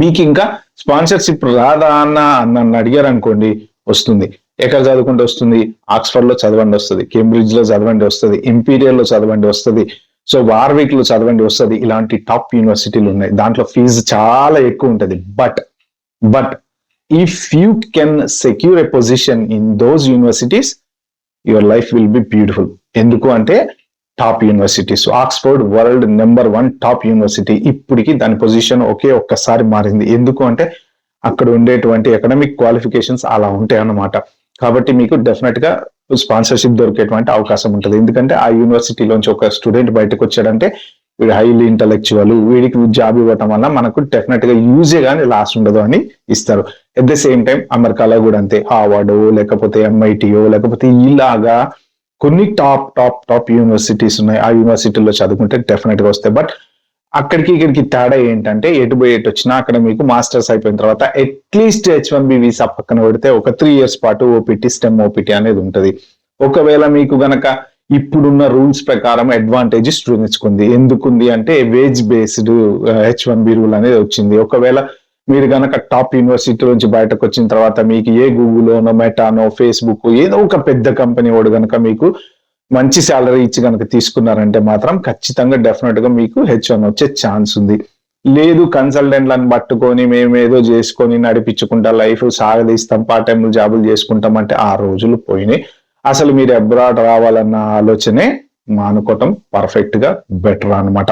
మీకు ఇంకా స్పాన్సర్షిప్ రాదా అన్న నన్ను అడిగారు అనుకోండి, వస్తుంది. ఎక్కడ చదువుకుంటే వస్తుంది? ఆక్స్ఫర్డ్ లో చదవండి వస్తుంది, కేంబ్రిడ్జ్ లో చదవండి వస్తుంది, ఇంపీరియల్ లో చదవండి వస్తుంది, సో వార్విక్ లో చదవండి వస్తుంది. ఇలాంటి టాప్ యూనివర్సిటీలు ఉన్నాయి. దాంట్లో ఫీజు చాలా ఎక్కువ ఉంటుంది. But if you can secure a position in those universities, your life will be beautiful. ఎందుకు అంటే top universities, Oxford world number 1 top university. ఇప్పటికి దాని పొజిషన్ ఒక్కసారి మారింది. ఎందుకు అంటే అక్కడ ఉండేటువంటి ఎకనామిక్ క్వాలిఫికేషన్స్ అలా ఉంటాయి అన్నమాట. కాబట్టి మీకు డెఫినెట్ గా స్పాన్సర్షిప్ దొరికేటువంటి అవకాశం ఉంటుంది. ఎందుకంటే ఆ యూనివర్సిటీలోంచి ఒక స్టూడెంట్ బయటకు వచ్చాడంటే వీడు హైలీ ఇంటలెక్చువల్, వీడికి జాబ్ ఇవ్వటం వల్ల మనకు డెఫినెట్ గా యూజే కానీ లాస్ ఉండదు అని ఇస్తారు. ఎట్ ద సేమ్ టైం అమెరికాలో కూడా అంతే, హార్వర్డ్ లేకపోతే ఎంఐటిఓ లేకపోతే ఇలాగా కొన్ని టాప్ యూనివర్సిటీస్ ఉన్నాయి. ఆ యూనివర్సిటీలో చదువుకుంటే డెఫినెట్ గా వస్తాయి. బట్ అక్కడికి ఇక్కడికి తేడా ఏంటంటే ఎటు పోయి ఎటు వచ్చినా అక్కడ మీకు మాస్టర్స్ అయిపోయిన తర్వాత అట్లీస్ట్ H1B వీసా పక్కన పెడితే ఒక 3 years పాటు ఓపీటీ, స్టెమ్ ఓపీటీ అనేది ఉంటుంది. ఒకవేళ మీకు గనక ఇప్పుడున్న రూల్స్ ప్రకారం అడ్వాంటేజ్ స్టూడెంట్స్ కుంది. ఎందుకుంది అంటే వేజ్ బేస్డ్ H1B రూల్ అనేది వచ్చింది. ఒకవేళ మీరు గనక టాప్ యూనివర్సిటీ నుంచి బయటకు వచ్చిన తర్వాత మీకు ఏ గూగుల్లోనో, మెటానో, ఫేస్బుక్ ఏదో ఒక పెద్ద కంపెనీ వాడు గనక మీకు మంచి శాలరీ ఇచ్చి కనుక తీసుకున్నారంటే మాత్రం ఖచ్చితంగా డెఫినెట్ గా మీకు H1 వచ్చే ఛాన్స్ ఉంది. లేదు కన్సల్టెంట్లను పట్టుకొని మేము ఏదో చేసుకొని నడిపించుకుంటా లైఫ్ సాగదీస్తాం, పార్ట్ టైం జాబులు చేసుకుంటాం అంటే ఆ రోజులు పోయినాయి. అసలు మీరు అబ్రాడ్ రావాలన్న ఆలోచనే మానుకోవటం పర్ఫెక్ట్ గా బెటర్ అన్నమాట.